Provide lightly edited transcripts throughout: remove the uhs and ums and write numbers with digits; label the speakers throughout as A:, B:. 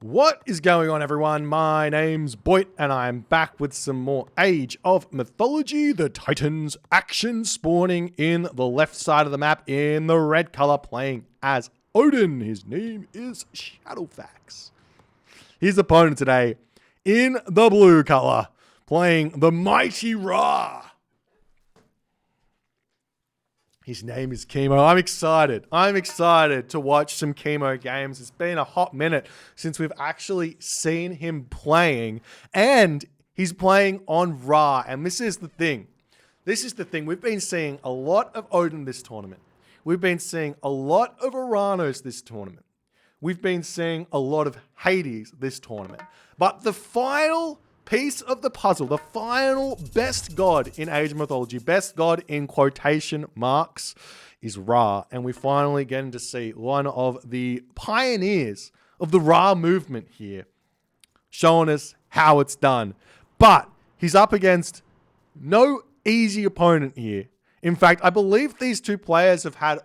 A: What is going on, everyone? My name's Boit, and I'm back with some more Age of Mythology. The Titans action spawning in the left side of the map in the red color, playing as Odin. His name is Shadowfaxx. His opponent today in the blue color, playing the mighty Ra. His name is Kimo. I'm excited to watch some Kimo games. It's been a hot minute since we've actually seen him playing, and he's playing on Ra. And this is the thing. We've been seeing a lot of Odin this tournament. We've been seeing a lot of Uranos this tournament. We've been seeing a lot of Hades this tournament. But the final piece of the puzzle, the final best god in Age of Mythology, best god in quotation marks, is Ra. And we finally get to see one of the pioneers of the Ra movement here, showing us how it's done. But he's up against no easy opponent here. In fact, I believe these two players have had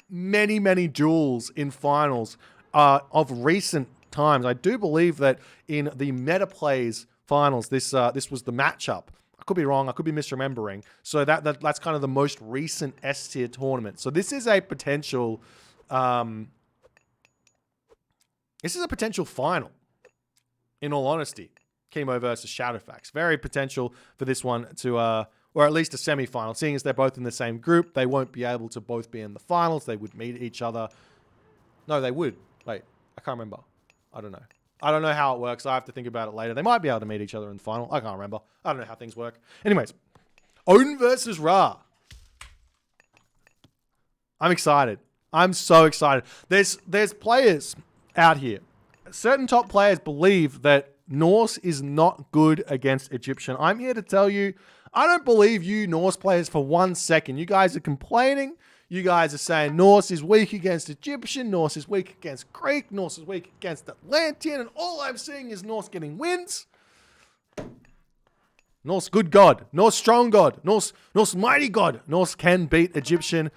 A: many, many duels in finals of recent times. I do believe that in the meta plays finals, this was the matchup. I could be wrong. I could be misremembering. So that's kind of the most recent S tier tournament. So this is a potential. This is a potential final. In all honesty, Kimo versus Shadowfaxx. Very potential for this one to, or at least a semi-final. Seeing as they're both in the same group, they won't be able to both be in the finals. They would meet each other. No, they would. Wait, I can't remember. I don't know. I don't know how it works. I have to think about it later. They might be able to meet each other in the final. I can't remember. I don't know how things work. Anyways, Odin versus Ra. I'm excited. I'm so excited. There's players out here. Certain top players believe that Norse is not good against Egyptian. I'm here to tell you, I don't believe you Norse players for 1 second. You guys are complaining. You guys are saying Norse is weak against Egyptian, Norse is weak against Greek, Norse is weak against Atlantean, and all I'm seeing is Norse getting wins. Norse good god, Norse strong god, Norse mighty god. Norse can beat Egyptian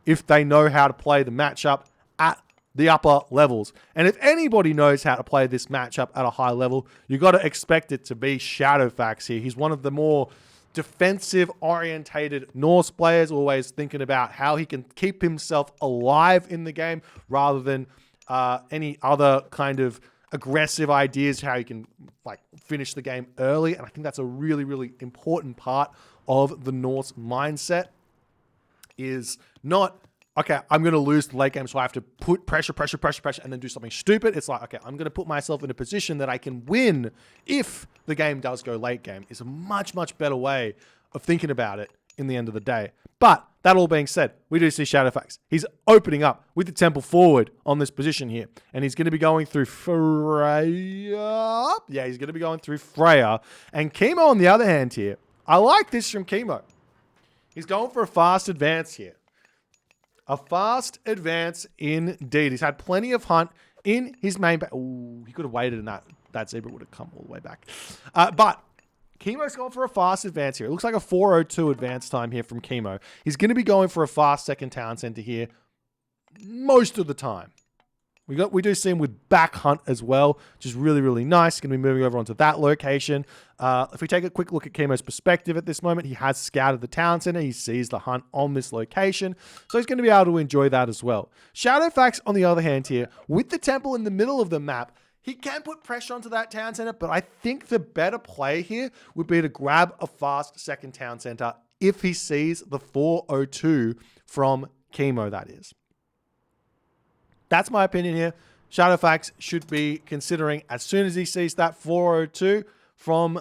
A: if they know how to play the matchup at the upper levels. And if anybody knows how to play this matchup at a high level, you got to expect it to be Shadowfaxx here. He's one of the more defensive-orientated Norse players, always thinking about how he can keep himself alive in the game rather than any other kind of aggressive ideas, how he can like finish the game early. And I think that's a really, really important part of the Norse mindset, is not, okay, I'm going to lose the late game, so I have to put pressure, and then do something stupid. It's like, okay, I'm going to put myself in a position that I can win if the game does go late game. Is a much, much better way of thinking about it in the end of the day. But that all being said, we do see Shadowfaxx. He's opening up with the temple forward on this position here. And he's going to be going through Freya. Yeah, he's going to be going through Freya. And Kimo, on the other hand here, I like this from Kimo. He's going for a fast advance here. A fast advance indeed. He's had plenty of hunt in his main base. Ooh, he could have waited and that zebra would have come all the way back. But Kimo's going for a fast advance here. It looks like a 4:02 advance time here from Kimo. He's going to be going for a fast second town center here most of the time. We do see him with back hunt as well, which is really, really nice. Going to be moving over onto that location. If we take a quick look at Kimo's perspective at this moment, he has scouted the town center. He sees the hunt on this location. So he's going to be able to enjoy that as well. Shadowfaxx, on the other hand here, with the temple in the middle of the map, he can put pressure onto that town center, but I think the better play here would be to grab a fast second town center if he sees the 4:02 from Kimo, that is. That's my opinion here. Shadowfaxx should be considering, as soon as he sees that 4:02 from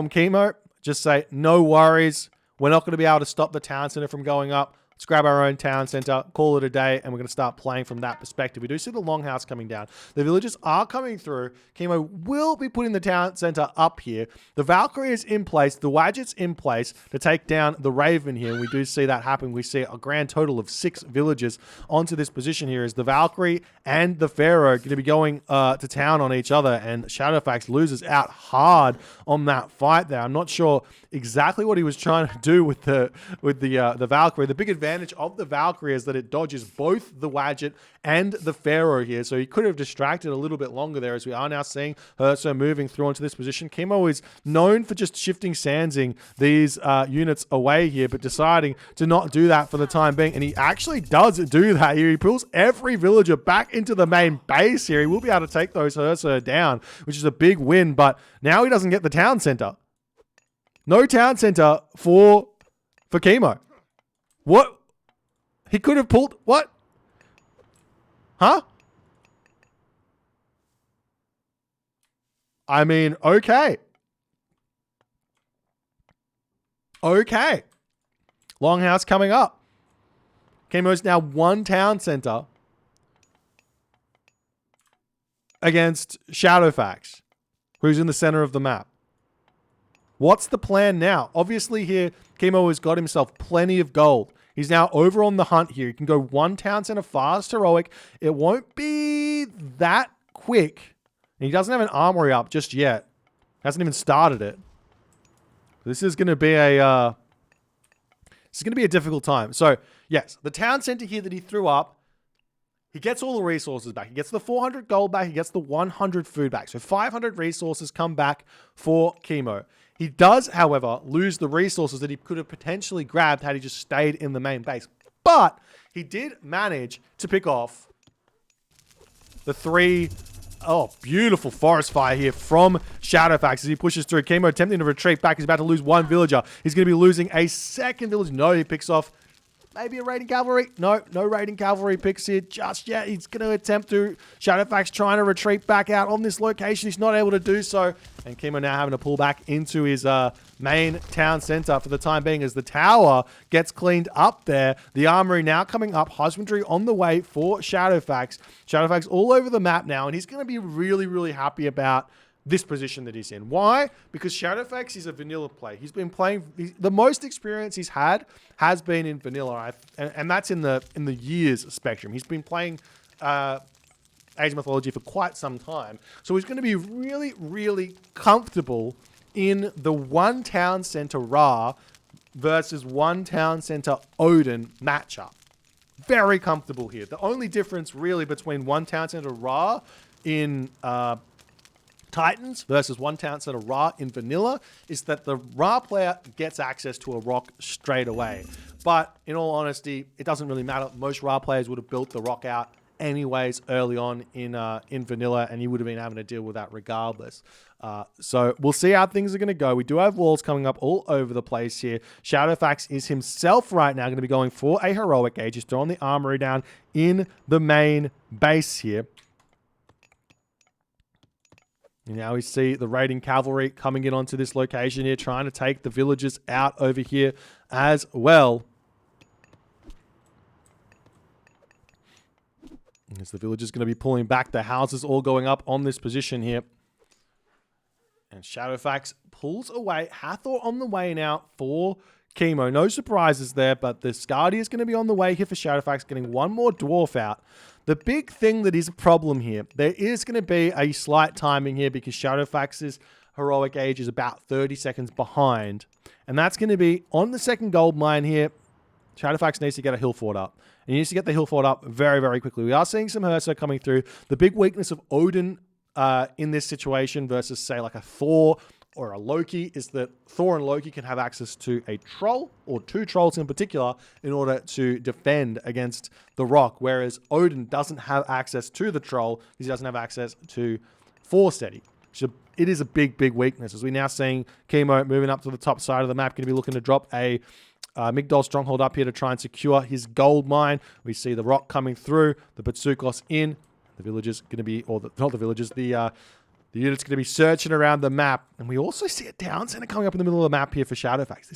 A: Kimo, just say, no worries. We're not going to be able to stop the town center from going up. Let's grab our own town center, call it a day, and we're going to start playing from that perspective. We do see the longhouse coming down. The villagers are coming through. Kimo will be putting the town center up here. The Valkyrie is in place. The Wadget's in place to take down the Raven here. And we do see that happen. We see a grand total of 6 villagers onto this position here as the Valkyrie and the Pharaoh are going to be going to town on each other. And Shadowfaxx loses out hard on that fight there. I'm not sure exactly what he was trying to do with the Valkyrie. The big advantage advantage of the Valkyrie is that it dodges both the Wadjet and the Pharaoh here. So he could have distracted a little bit longer there, as we are now seeing Ursa moving through into this position. Kimo is known for just shifting sandsing these units away here, but deciding to not do that for the time being. And he actually does do that here. He pulls every villager back into the main base here. He will be able to take those Ursa down, which is a big win, but now he doesn't get the town center. No town center for Kimo. What? He could have pulled... What? Huh? I mean, okay. Okay. Longhouse coming up. Kimo's now one town center against Shadowfaxx, who's in the center of the map. What's the plan now? Obviously here, Kimo has got himself plenty of gold. He's now over on the hunt here. He can go one town center fast, heroic. It won't be that quick. And he doesn't have an armory up just yet. Hasn't even started it. This is going to be a difficult time. So, yes, the town center here that he threw up, he gets all the resources back. He gets the 400 gold back. He gets the 100 food back. So 500 resources come back for Kimo. He does, however, lose the resources that he could have potentially grabbed had he just stayed in the main base. But he did manage to pick off the 3... Oh, beautiful forest fire here from Shadowfaxx as he pushes through. Kimo attempting to retreat back. He's about to lose one villager. He's going to be losing a second village. No, he picks off maybe a raiding cavalry. No raiding cavalry picks here just yet. He's going to attempt to. Shadowfaxx trying to retreat back out on this location. He's not able to do so. And Kimo now having to pull back into his main town center for the time being as the tower gets cleaned up there. The armory now coming up. Husbandry on the way for Shadowfaxx. Shadowfaxx all over the map now. And he's going to be really, really happy about this position that he's in. Why? Because Shadowfaxx is a vanilla play. He's been playing... the most experience he's had has been in vanilla. And that's in the years spectrum. He's been playing... Age of Mythology for quite some time. So he's going to be really, really comfortable in the one town center Ra versus one town center Odin matchup. Very comfortable here. The only difference really between one town center Ra in Titans versus one town center Ra in vanilla is that the Ra player gets access to a rock straight away. But in all honesty, it doesn't really matter. Most Ra players would have built the rock out anyways early on in vanilla, and you would have been having to deal with that regardless. So we'll see how things are going to go. We do have walls coming up all over the place here. Shadowfaxx is himself right now going to be going for a heroic age. He's throwing the armory down in the main base here. And now we see the raiding cavalry coming in onto this location here, trying to take the villagers out over here as well. As the villagers going to be pulling back, the houses all going up on this position here. And Shadowfaxx pulls away. Hathor on the way now for Kimo. No surprises there, but the Skadi is going to be on the way here for Shadowfaxx, getting one more dwarf out. The big thing that is a problem here, there is going to be a slight timing here because Shadowfaxx's heroic age is about 30 seconds behind. And that's going to be on the second gold mine here. Shadowfaxx needs to get a hill fort up. And he needs to get the hill fort up very, very quickly. We are seeing some Ursa coming through. The big weakness of Odin in this situation versus, say, like a Thor or a Loki is that Thor and Loki can have access to a troll or two trolls in particular in order to defend against the rock, whereas Odin doesn't have access to the troll because he doesn't have access to Force Steady. So it is a big, big weakness. As we're now seeing Kimo moving up to the top side of the map, going to be looking to drop a Migdol stronghold up here to try and secure his gold mine. We see the rock coming through, the Batsukos in. The villagers going to be, or not the villagers, the unit's going to be searching around the map. And we also see a town center coming up in the middle of the map here for Shadowfaxx.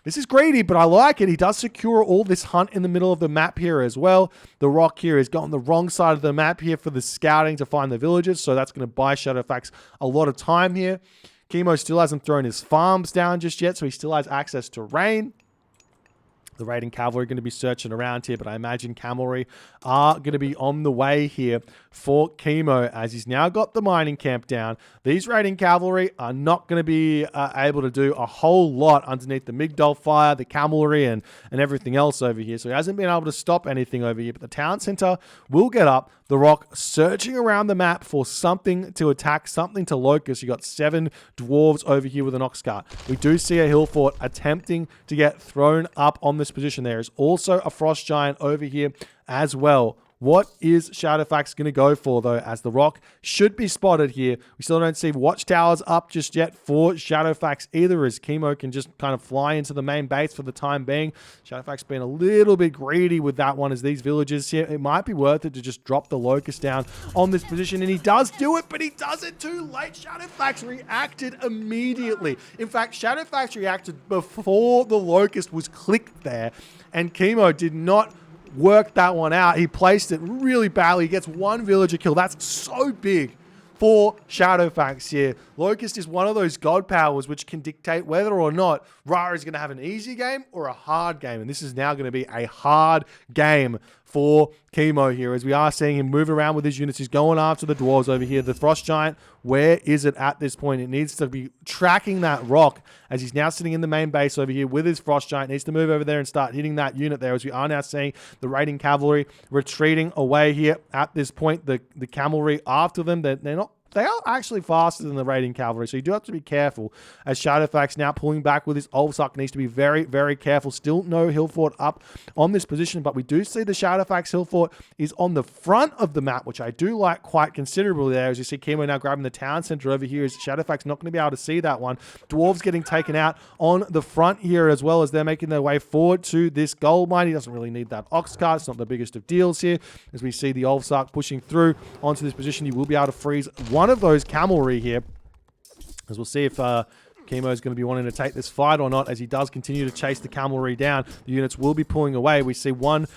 A: This is greedy, but I like it. He does secure all this hunt in the middle of the map here as well. The rock here has got on the wrong side of the map here for the scouting to find the villagers. So that's going to buy Shadowfaxx a lot of time here. Kimo still hasn't thrown his farms down just yet, so he still has access to rain. The raiding cavalry are going to be searching around here, but I imagine cavalry are going to be on the way here for Kimo as he's now got the mining camp down. These raiding cavalry are not going to be able to do a whole lot underneath the Migdol fire, the cavalry, and everything else over here. So he hasn't been able to stop anything over here, but the town center will get up. The Rock searching around the map for something to attack, something to locus. You got 7 dwarves over here with an ox cart. We do see a hill fort attempting to get thrown up on this position. There is also a frost giant over here as well. What is Shadowfaxx going to go for, though, as the Rock should be spotted here? We still don't see watchtowers up just yet for Shadowfaxx either, as Kimo can just kind of fly into the main base for the time being. Shadowfaxx being a little bit greedy with that one, as these villagers here, it might be worth it to just drop the Locust down on this position, and he does do it, but he does it too late. Shadowfaxx reacted immediately. In fact, Shadowfaxx reacted before the Locust was clicked there, and Kimo did not worked that one out. He placed it really badly. He gets 1 villager kill. That's so big for Shadowfaxx here. Locust is one of those god powers which can dictate whether or not Rara is going to have an easy game or a hard game. And this is now going to be a hard game for Kimo here, as we are seeing him move around with his units. He's going after the dwarves over here. The frost giant, where is it at this point? It needs to be tracking that rock, as he's now sitting in the main base over here with his frost giant. Needs to move over there and start hitting that unit there, as we are now seeing the raiding cavalry retreating away here at this point. The cavalry after them, they are actually faster than the raiding cavalry, so you do have to be careful, as Shadowfaxx now pulling back with his Ulfsuck needs to be very, very careful. Still no hill fort up on this position, but we do see the Shadowfaxx hill fort is on the front of the map, which I do like quite considerably there, as you see Kimo now grabbing the town center over here, as Shadowfaxx not going to be able to see that one. Dwarves getting taken out on the front here, as well as they're making their way forward to this gold mine. He doesn't really need that ox cart. It's not the biggest of deals here, as we see the Ulfsuck pushing through onto this position. He will be able to freeze one of those cavalry here, as we'll see if Kimo is going to be wanting to take this fight or not, as he does continue to chase the cavalry down. The units will be pulling away. We see 1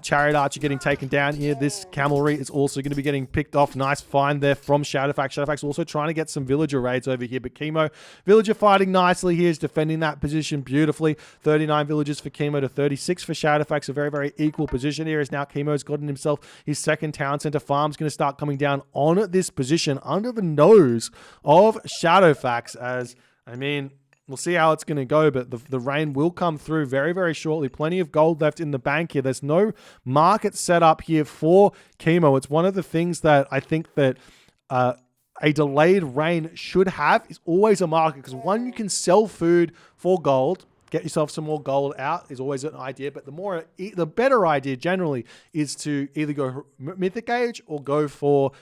A: chariot archer getting taken down here. This cavalry is also going to be getting picked off. Nice find there from Shadowfaxx. Shadowfaxx also trying to get some villager raids over here, but Kimo, villager fighting nicely here, is defending that position beautifully. 39 villagers for Kimo to 36 for Shadowfaxx. A very, very equal position here, as now Kimo's gotten himself his second town center. Farm's going to start coming down on this position under the nose of Shadowfaxx, as I mean, we'll see how it's going to go, but the rain will come through very, very shortly. Plenty of gold left in the bank here. There's no market set up here for Kimo. It's one of the things that I think that a delayed rain should have, is always a market, because one, you can sell food for gold. Get yourself some more gold out is always an idea, but the better idea generally is to either go Mythic Age or go for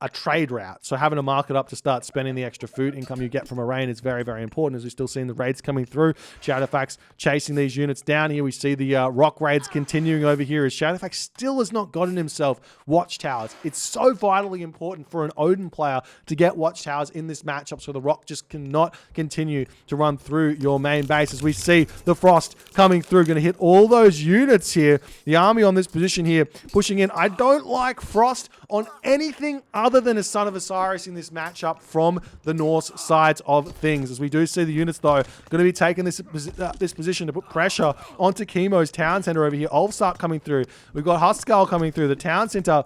A: a trade route. So having a market up to start spending the extra food income you get from a rain is very, very important, as we're still seeing the raids coming through. Shadowfaxx chasing these units down here. We see the rock raids continuing over here, as Shadowfaxx still has not gotten himself watchtowers. It's so vitally important for an Odin player to get watchtowers in this matchup, so the rock just cannot continue to run through your main base. As we see the frost coming through, going to hit all those units here. The army on this position here pushing in. I don't like frost on anything other than a Son of Osiris in this matchup from the Norse sides of things, as we do see the units, though, going to be taking this position to put pressure onto Kimo's town center over here. Ulfsuck coming through. We've got Huskull coming through. The town center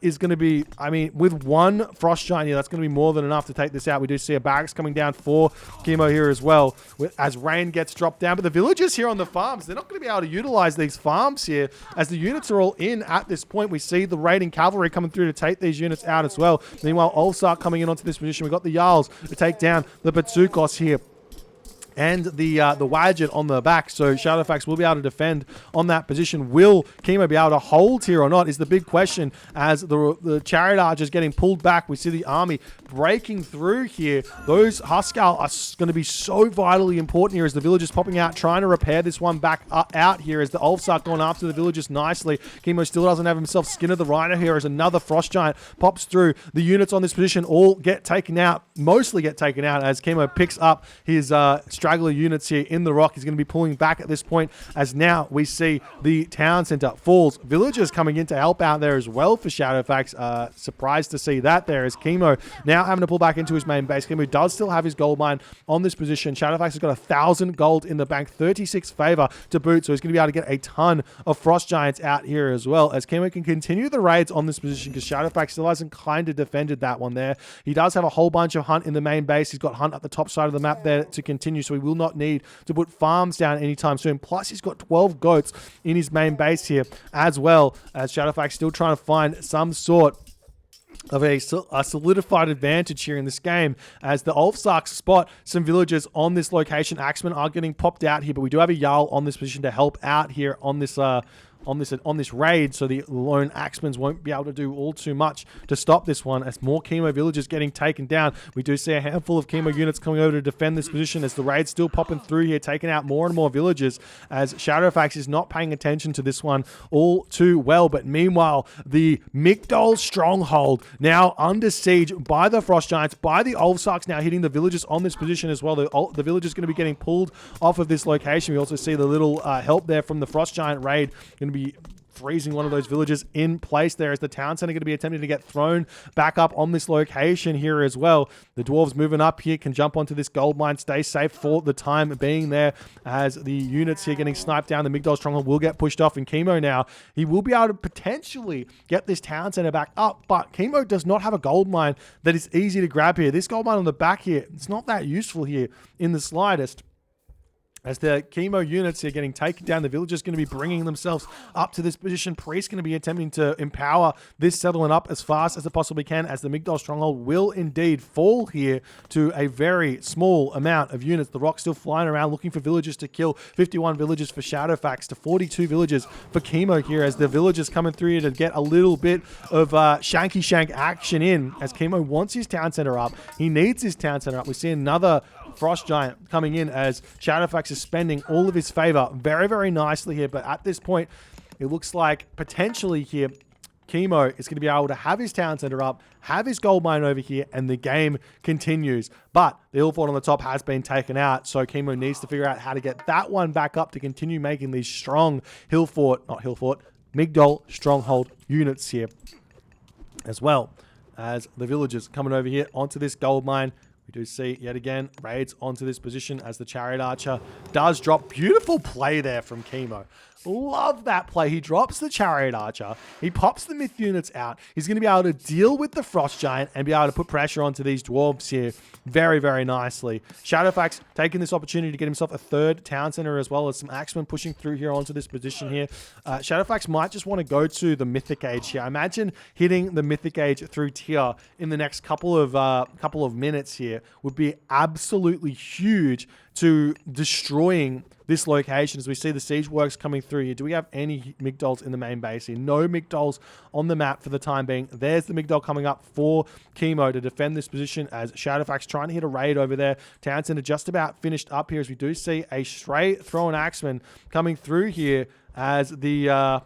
A: is going to be, I mean, with 1 frost giant here, that's going to be more than enough to take this out. We do see a barracks coming down for Kimo here as well, as rain gets dropped down. But the villagers here on the farms, they're not going to be able to utilize these farms here, as the units are all in at this point. We see the raiding cavalry coming through to take these units out as well. Meanwhile, Ulfsuck coming in onto this position. We've got the Jarls to take down the Batsukos here, and the Wadjet on the back. So Shadowfaxx will be able to defend on that position. Will Kimo be able to hold here or not is the big question, as the chariot archers getting pulled back. We see the army breaking through here. Those Huskull are going to be so vitally important here, as the villagers popping out, trying to repair this one back out here, as the Ulfsuck going after the villagers nicely. Kimo still doesn't have himself skin of the rhino here, as another frost giant pops through. The units on this position all get taken out, mostly get taken out, as Kimo picks up his straggler units here in the rock. He's going to be pulling back at this point, as now we see the town center falls. Villagers coming in to help out there as well for Shadowfaxx. Surprised to see that there is Kimo now having to pull back into his main base. Kimo does still have his gold mine on this position. Shadowfaxx has got 1,000 gold in the bank, 36 favor to boot, so he's going to be able to get a ton of frost giants out here as well, as Kimo can continue the raids on this position because Shadowfaxx still hasn't kind of defended that one there. He does have a whole bunch of hunt in the main base. He's got hunt at the top side of the map there to continue, so he will not need to put farms down anytime soon. Plus, he's got 12 goats in his main base here as well, as Shadowfaxx still trying to find some sort of a solidified advantage here in this game, as the Ulfsarks spot some villagers on this location. Axemen are getting popped out here, but we do have a Jarl on this position to help out here on this raid, so the lone axemans won't be able to do all too much to stop this one, as more Kimo villagers getting taken down. We do see a handful of Kimo units coming over to defend this position, as the raid's still popping through here, taking out more and more villagers, as Shadowfaxx is not paying attention to this one all too well. But meanwhile, the Migdol stronghold now under siege by the frost giants, by the Ulfsarks, now hitting the villagers on this position as well. The villagers going to be getting pulled off of this location. We also see the little help there from the frost giant raid going to be freezing one of those villagers in place there, as the town center going to be attempting to get thrown back up on this location here as well. The dwarves moving up here can jump onto this gold mine, stay safe for the time being there, as the units here getting sniped down. The Migdol stronghold will get pushed off, and Kimo now, he will be able to potentially get this town center back up, but Kimo does not have a gold mine that is easy to grab here. This gold mine on the back here, it's not that useful here in the slightest, as the Kimo units here getting taken down. The villagers going to be bringing themselves up to this position. Priest going to be attempting to empower this settlement up as fast as it possibly can, as the Migdol stronghold will indeed fall here to a very small amount of units. The rock's still flying around looking for villagers to kill. 51 villagers for Shadowfaxx to 42 villagers for Kimo here, as the villagers coming through here to get a little bit of shanky shank action in, as Kimo wants his town center up. He needs his town center up. We see another frost giant coming in, as Shadowfaxx is spending all of his favor very, very nicely here. But at this point, it looks like potentially here, Kimo is going to be able to have his town center up, have his gold mine over here, and the game continues. But the hill fort on the top has been taken out, so Kimo needs to figure out how to get that one back up to continue making these strong Migdol stronghold units here, as well as the villagers coming over here onto this gold mine. We do see, yet again, raids onto this position as the Chariot Archer does drop. Beautiful play there from Kimo. Love that play. He drops the Chariot Archer. He pops the myth units out. He's going to be able to deal with the Frost Giant and be able to put pressure onto these dwarves here very, very nicely. Shadowfaxx taking this opportunity to get himself a third town center, as well as some axemen pushing through here onto this position here. Shadowfaxx might just want to go to the Mythic Age here. I imagine hitting the Mythic Age through tier in the next couple of minutes here would be absolutely huge to destroying this location, as we see the siege works coming through here. Do we have any Migdols in the main base here? No Migdols on the map for the time being. There's the Migdol coming up for Kimo to defend this position, as Shadowfaxx trying to hit a raid over there. Town center just about finished up here, as we do see a straight thrown axeman coming through here, as the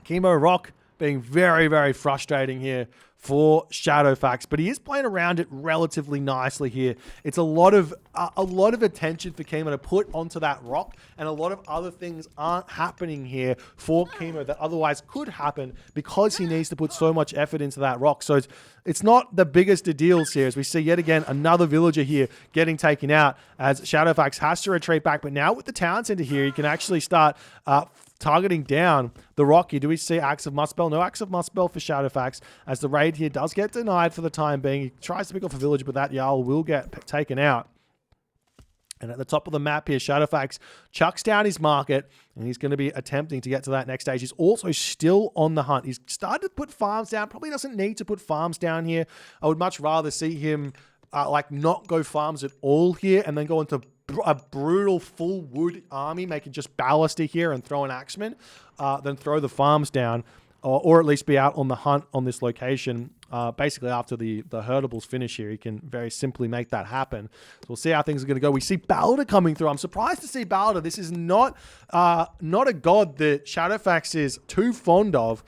A: Kimo rock being very, very frustrating here for Shadowfaxx, but he is playing around it relatively nicely here. It's a lot of attention for Kimo to put onto that rock, and a lot of other things aren't happening here for Kimo that otherwise could happen, because he needs to put so much effort into that rock. So it's not the biggest of deals here, as we see yet again another villager here getting taken out, as Shadowfaxx has to retreat back. But now with the town center here, he can actually start targeting down the rock here. Do we see Axe of Muspel? No Axe of Muspel for Shadowfaxx, as the raid here does get denied for the time being. He tries to pick off a village, but that Jarl will get taken out. And at the top of the map here, Shadowfaxx chucks down his market, and he's going to be attempting to get to that next stage. He's also still on the hunt. He's started to put farms down. Probably doesn't need to put farms down here. I would much rather see him not go farms at all here, and then go into a brutal full wood army, making just ballista here and throw an axeman, then throw the farms down, or at least be out on the hunt on this location. Basically, after the herdables finish here, he can very simply make that happen. So we'll see how things are going to go. We see Balder coming through. I'm surprised to see Balder. This is not a god that Shadowfaxx is too fond of.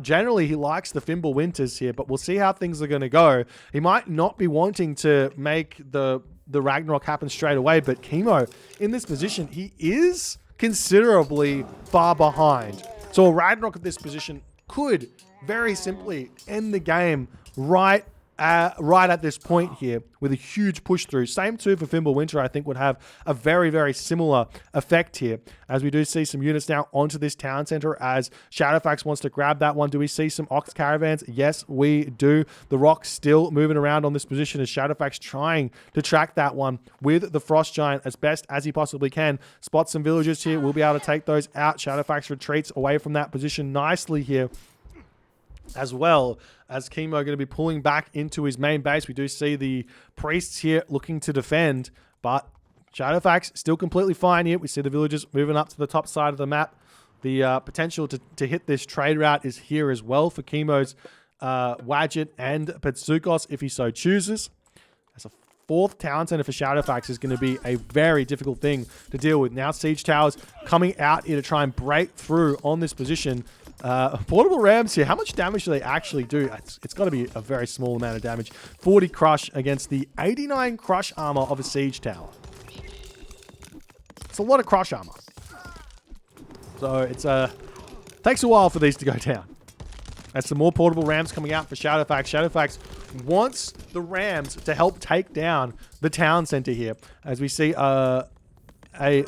A: Generally, he likes the Fimbulwinters here, but we'll see how things are going to go. He might not be wanting to make the the Ragnarok happen straight away. But Kimo, in this position, he is considerably far behind. So a Ragnarok at this position could very simply end the game right at this point here with a huge push through. Same too for Fimbulwinter, I think would have a very, very similar effect here, as we do see some units now onto this town center as Shadowfaxx wants to grab that one. Do we see some Ox Caravans? Yes, we do. The Rock's still moving around on this position as Shadowfaxx trying to track that one with the Frost Giant as best as he possibly can. Spots some villagers here. We'll be able to take those out. Shadowfaxx retreats away from that position nicely here, as well as Kimo going to be pulling back into his main base. We do see the priests here looking to defend, but Shadowfaxx still completely fine here. We see the villagers moving up to the top side of the map. The potential to hit this trade route is here as well for Kimo's Wadjet and Petsukos if he so chooses. As a fourth town center for Shadowfaxx is going to be a very difficult thing to deal with. Now Siege Towers coming out here to try and break through on this position. Portable Rams here, how much damage do they actually do? It's got to be a very small amount of damage. 40 crush against the 89 crush armor of a Siege Tower. It's a lot of crush armor. So it's takes a while for these to go down. That's some more portable rams coming out for Shadowfaxx. Shadowfaxx wants the rams to help take down the town center here. As we see a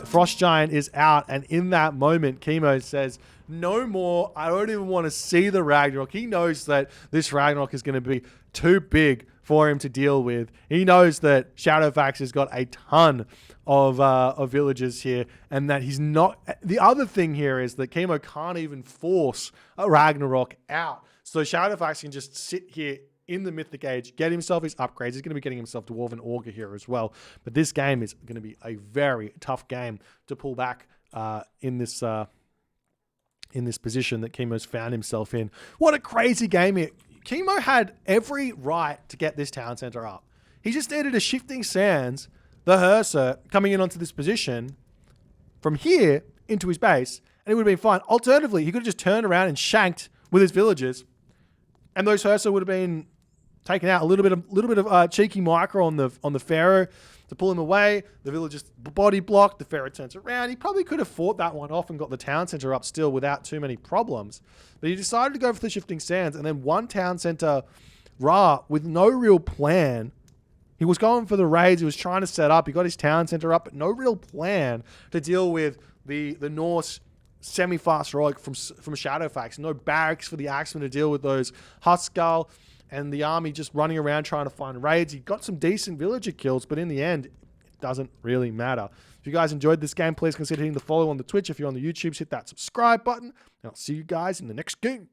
A: Frost Giant is out, and in that moment, Kimo says, no more. I don't even want to see the Ragnarok. He knows that this Ragnarok is going to be too big for him to deal with. He knows that Shadowfaxx has got a ton of villagers here, and that he's not... The other thing here is that Kimo can't even force a Ragnarok out. So Shadowfaxx can just sit here in the Mythic Age, get himself his upgrades. He's going to be getting himself Dwarven Augur here as well. But this game is going to be a very tough game to pull back in this position that Kimo's found himself in. What a crazy game here. Kimo had every right to get this town center up. He just needed a Shifting Sands, the Hearser, coming in onto this position from here into his base, and it would have been fine. Alternatively, he could have just turned around and shanked with his villagers, and those Hearser would have been taken out. A little bit of cheeky micro on the Pharaoh to pull him away. The villagers body blocked. The Pharaoh turns around. He probably could have fought that one off and got the town center up still without too many problems. But he decided to go for the Shifting Sands, and then one town center Ra with no real plan. He was going for the raids. He was trying to set up. He got his town center up, but no real plan to deal with the Norse semi-fast heroic from Shadowfaxx. No barracks for the Axemen to deal with those Huskal, and the army just running around trying to find raids. He got some decent villager kills, but in the end, it doesn't really matter. If you guys enjoyed this game, please consider hitting the follow on the Twitch. If you're on the YouTubes, hit that subscribe button, and I'll see you guys in the next game.